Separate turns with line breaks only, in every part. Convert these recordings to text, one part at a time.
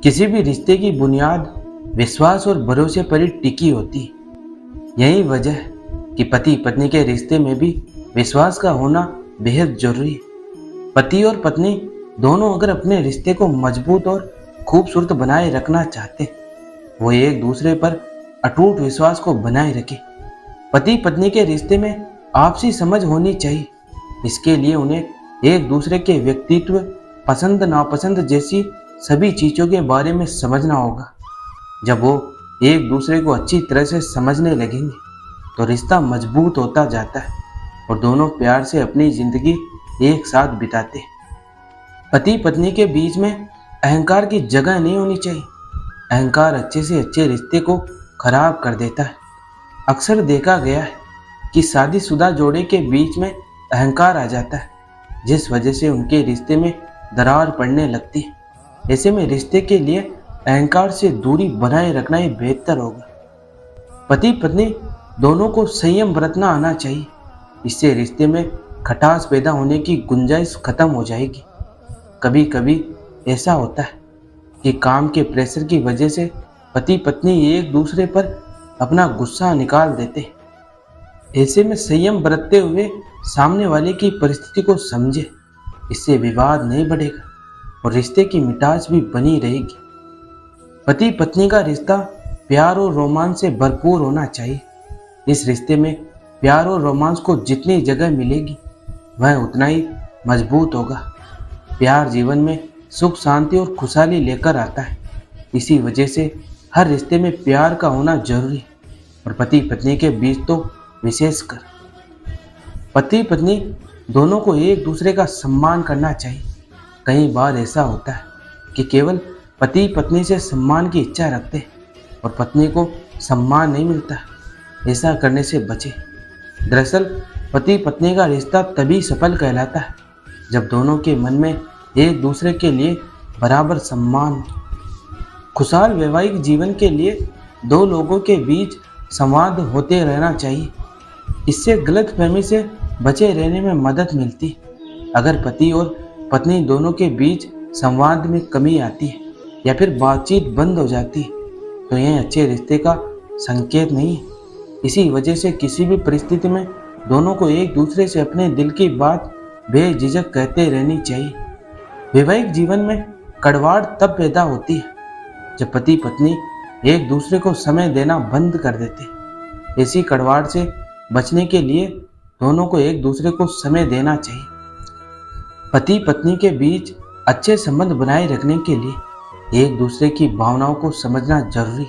किसी भी रिश्ते की बुनियाद विश्वास और भरोसे पर ही टिकी होती है। यही वजह है कि पति पत्नी के रिश्ते में भी विश्वास का होना बेहद जरूरी है। पति और पत्नी दोनों अगर अपने रिश्ते को मजबूत और खूबसूरत बनाए रखना चाहते हैं, वो एक दूसरे पर अटूट विश्वास को बनाए रखें। पति पत्नी के रिश्ते में आपसी समझ होनी चाहिए। इसके लिए उन्हें एक दूसरे के व्यक्तित्व, पसंद नापसंद जैसी सभी चीज़ों के बारे में समझना होगा। जब वो एक दूसरे को अच्छी तरह से समझने लगेंगे तो रिश्ता मजबूत होता जाता है और दोनों प्यार से अपनी जिंदगी एक साथ बिताते हैं। पति पत्नी के बीच में अहंकार की जगह नहीं होनी चाहिए। अहंकार अच्छे से अच्छे रिश्ते को खराब कर देता है। अक्सर देखा गया है कि शादीशुदा जोड़े के बीच में अहंकार आ जाता है, जिस वजह से उनके रिश्ते में दरार पड़ने लगती है। ऐसे में रिश्ते के लिए अहंकार से दूरी बनाए रखना ही बेहतर होगा। पति पत्नी दोनों को संयम बरतना आना चाहिए। इससे रिश्ते में खटास पैदा होने की गुंजाइश खत्म हो जाएगी। कभी कभी ऐसा होता है कि काम के प्रेशर की वजह से पति पत्नी एक दूसरे पर अपना गुस्सा निकाल देते हैं। ऐसे में संयम बरतते हुए सामने वाले की परिस्थिति को समझे। इससे विवाद नहीं बढ़ेगा और रिश्ते की मिठास भी बनी रहेगी। पति पत्नी का रिश्ता प्यार और रोमांस से भरपूर होना चाहिए। इस रिश्ते में प्यार और रोमांस को जितनी जगह मिलेगी वह उतना ही मजबूत होगा। प्यार जीवन में सुख शांति और खुशहाली लेकर आता है। इसी वजह से हर रिश्ते में प्यार का होना जरूरी है और पति पत्नी के बीच तो विशेषकर। पति पत्नी दोनों को एक दूसरे का सम्मान करना चाहिए। कई बार ऐसा होता है कि केवल पति पत्नी से सम्मान की इच्छा रखते हैं और पत्नी को सम्मान नहीं मिलता। ऐसा करने से बचे। दरअसल पति पत्नी का रिश्ता तभी सफल कहलाता है जब दोनों के मन में एक दूसरे के लिए बराबर सम्मान हो। खुशहाल वैवाहिक जीवन के लिए दो लोगों के बीच संवाद होते रहना चाहिए। इससे गलतफहमी से बचे रहने में मदद मिलती है। अगर पति और पत्नी दोनों के बीच संवाद में कमी आती है या फिर बातचीत बंद हो जाती है तो यह अच्छे रिश्ते का संकेत नहीं है। इसी वजह से किसी भी परिस्थिति में दोनों को एक दूसरे से अपने दिल की बात बेझिझक कहते रहनी चाहिए। वैवाहिक जीवन में कड़वाहट तब पैदा होती है जब पति पत्नी एक दूसरे को समय देना बंद कर देते। ऐसी कड़वाहट से बचने के लिए दोनों को एक दूसरे को समय देना चाहिए। पति पत्नी के बीच अच्छे संबंध बनाए रखने के लिए एक दूसरे की भावनाओं को समझना जरूरी।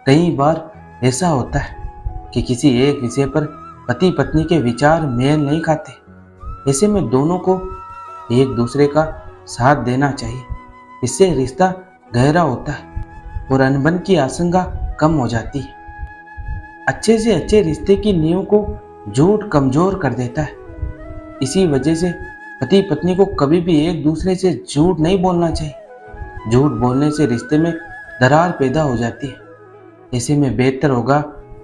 कई बार ऐसा होता है कि किसी एक विषय पर पति पत्नी के विचार मेल नहीं खाते। ऐसे में दोनों को एक दूसरे का साथ देना चाहिए। इससे रिश्ता गहरा होता है और अनबन की आशंका कम हो जाती है। अच्छे से अच्छे रिश्ते की नींव को झूठ कमजोर कर देता है। इसी वजह से पति पत्नी को कभी भी एक दूसरे से झूठ नहीं बोलना चाहिए। झूठ बोलने से रिश्ते में दरार पैदा हो जाती है। ऐसे में बेहतर होगा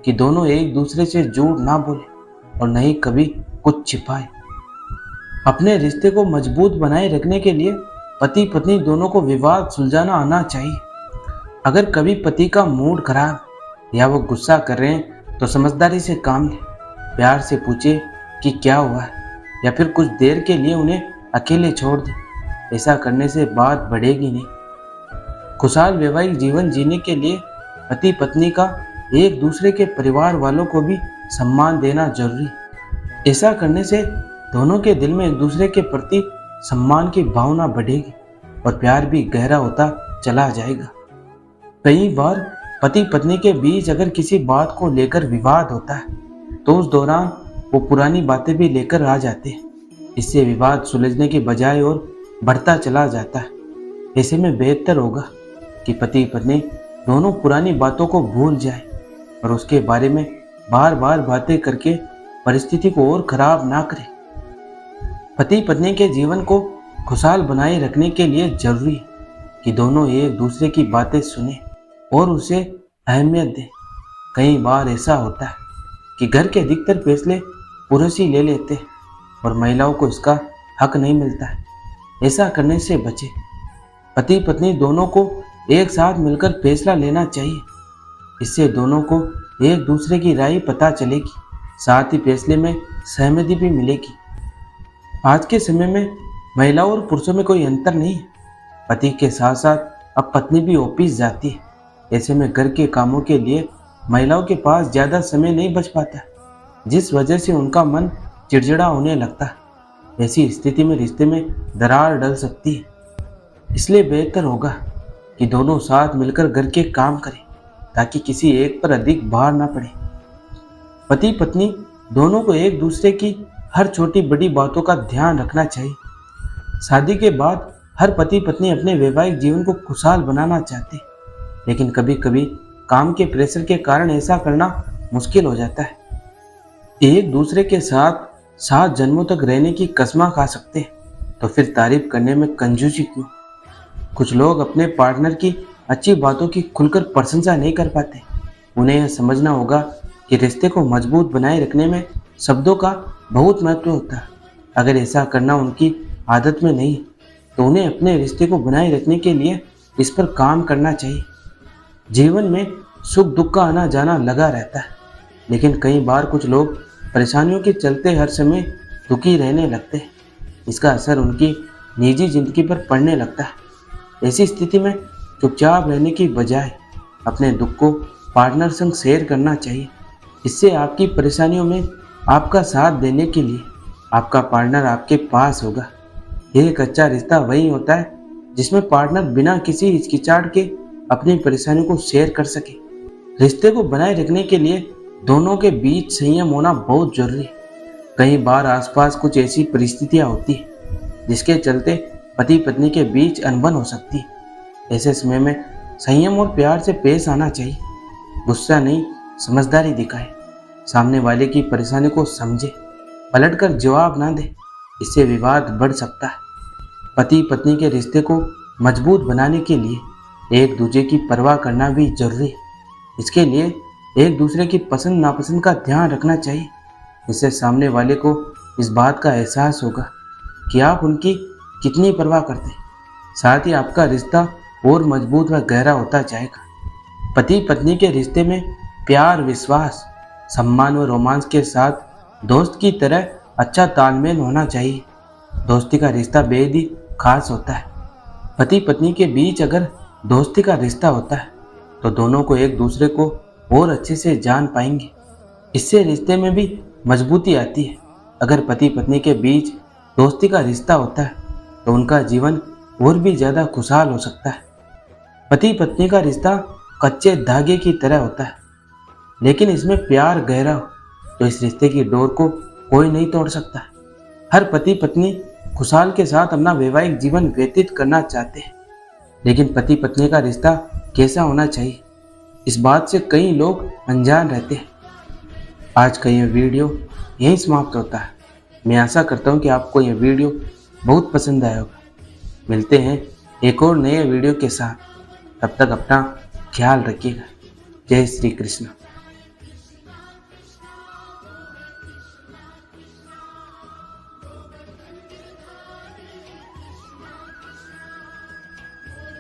कि दोनों एक दूसरे से झूठ ना बोले और न ही कभी कुछ छिपाए। अपने रिश्ते को मजबूत बनाए रखने के लिए पति पत्नी दोनों को विवाद सुलझाना आना चाहिए। अगर कभी पति का मूड खराब या वो गुस्सा कर रहे हैं तो समझदारी से काम लें। प्यार से पूछे कि क्या हुआ है या फिर कुछ देर के लिए उन्हें अकेले छोड़ दें। ऐसा करने से बात बढ़ेगी नहीं। खुशहाल वैवाहिक जीवन जीने के लिए पति पत्नी का एक दूसरे के परिवार वालों को भी सम्मान देना जरूरी। ऐसा करने से दोनों के दिल में एक दूसरे के प्रति सम्मान की भावना बढ़ेगी और प्यार भी गहरा होता चला जाएगा। कई बार पति पत्नी के बीच अगर किसी बात को लेकर विवाद होता है तो उस दौरान वो पुरानी बातें भी लेकर आ जाते हैं। इससे विवाद सुलझने के बजाय और बढ़ता चला जाता है। ऐसे में बेहतर होगा कि पति पत्नी दोनों पुरानी बातों को भूल जाए और उसके बारे में बार बार बातें करके परिस्थिति को और खराब ना करें। पति पत्नी के जीवन को खुशहाल बनाए रखने के लिए जरूरी है कि दोनों एक दूसरे की बातें सुने और उसे अहमियत दें। कई बार ऐसा होता है कि घर के अधिकतर फैसले पुरुष ही ले लेते हैं और महिलाओं को इसका हक नहीं मिलता है। ऐसा करने से बचे। पति पत्नी दोनों को एक साथ मिलकर फैसला लेना चाहिए। इससे दोनों को एक दूसरे की राय पता चलेगी, साथ ही फैसले में सहमति भी मिलेगी। आज के समय में महिलाओं और पुरुषों में कोई अंतर नहीं है। पति के साथ साथ अब पत्नी भी ऑफिस जाती है। ऐसे में घर के कामों के लिए महिलाओं के पास ज़्यादा समय नहीं बच पाता, जिस वजह से उनका मन चिड़चिड़ा होने लगता है। ऐसी स्थिति में रिश्ते में दरार डल सकती है। इसलिए बेहतर होगा कि दोनों साथ मिलकर घर के काम करें, ताकि किसी एक पर अधिक भार ना पड़े। पति पत्नी दोनों को एक दूसरे की हर छोटी बड़ी बातों का ध्यान रखना चाहिए। शादी के बाद हर पति पत्नी अपने वैवाहिक जीवन को खुशहाल बनाना चाहते हैं, लेकिन कभी कभी काम के प्रेशर के कारण ऐसा करना मुश्किल हो जाता है। एक दूसरे के साथ 7 जन्मों तक रहने की कसम खा सकते हैं, तो फिर तारीफ करने में कंजूसी क्यों? कुछ लोग अपने पार्टनर की अच्छी बातों की खुलकर प्रशंसा नहीं कर पाते। उन्हें यह समझना होगा कि रिश्ते को मजबूत बनाए रखने में शब्दों का बहुत महत्व होता है। अगर ऐसा करना उनकी आदत में नहीं, तो उन्हें अपने रिश्ते को बनाए रखने के लिए इस पर काम करना चाहिए। जीवन में सुख दुख का आना जाना लगा रहता है, लेकिन कई बार कुछ लोग परेशानियों के चलते हर समय दुखी रहने लगते हैं। इसका असर उनकी निजी जिंदगी पर पड़ने लगता है। ऐसी स्थिति में चुपचाप रहने की बजाय अपने दुख को पार्टनर संग शेयर करना चाहिए। इससे आपकी परेशानियों में आपका साथ देने के लिए आपका पार्टनर आपके पास होगा। एक अच्छा रिश्ता वही होता है जिसमें पार्टनर बिना किसी हिचकिचाहट के अपनी परेशानियों को शेयर कर सके। रिश्ते को बनाए रखने के लिए दोनों के बीच संयम होना बहुत जरूरी है। कई बार आसपास कुछ ऐसी परिस्थितियां होती है जिसके चलते पति पत्नी के बीच अनबन हो सकती है। ऐसे समय में संयम और प्यार से पेश आना चाहिए। गुस्सा नहीं, समझदारी दिखाए। सामने वाले की परेशानी को समझे, पलटकर जवाब ना दे। इससे विवाद बढ़ सकता है। पति पत्नी के रिश्ते को मजबूत बनाने के लिए एक दूसरे की परवाह करना भी जरूरी है। इसके लिए एक दूसरे की पसंद नापसंद का ध्यान रखना चाहिए। इससे सामने वाले को इस बात का एहसास होगा कि आप उनकी कितनी परवाह करते हैं। साथ ही आपका रिश्ता और मजबूत व गहरा होता जाएगा। पति पत्नी के रिश्ते में प्यार, विश्वास, सम्मान व रोमांस के साथ दोस्त की तरह अच्छा तालमेल होना चाहिए। दोस्ती का रिश्ता बेहद ही खास होता है। पति पत्नी के बीच अगर दोस्ती का रिश्ता होता है तो दोनों को एक दूसरे को और अच्छे से जान पाएंगे। इससे रिश्ते में भी मजबूती आती है। अगर पति पत्नी के बीच दोस्ती का रिश्ता होता है तो उनका जीवन और भी ज़्यादा खुशहाल हो सकता है। पति पत्नी का रिश्ता कच्चे धागे की तरह होता है, लेकिन इसमें प्यार गहरा हो तो इस रिश्ते की डोर को कोई नहीं तोड़ सकता। हर पति पत्नी खुशहाल के साथ अपना वैवाहिक जीवन व्यतीत करना चाहते हैं, लेकिन पति पत्नी का रिश्ता कैसा होना चाहिए, इस बात से कई लोग अनजान रहते हैं। आज का यह वीडियो यहीं समाप्त होता है। मैं आशा करता हूँ कि आपको यह वीडियो बहुत पसंद आया होगा। मिलते हैं एक और नए वीडियो के साथ। तब तक अपना ख्याल रखिएगा। जय श्री कृष्ण।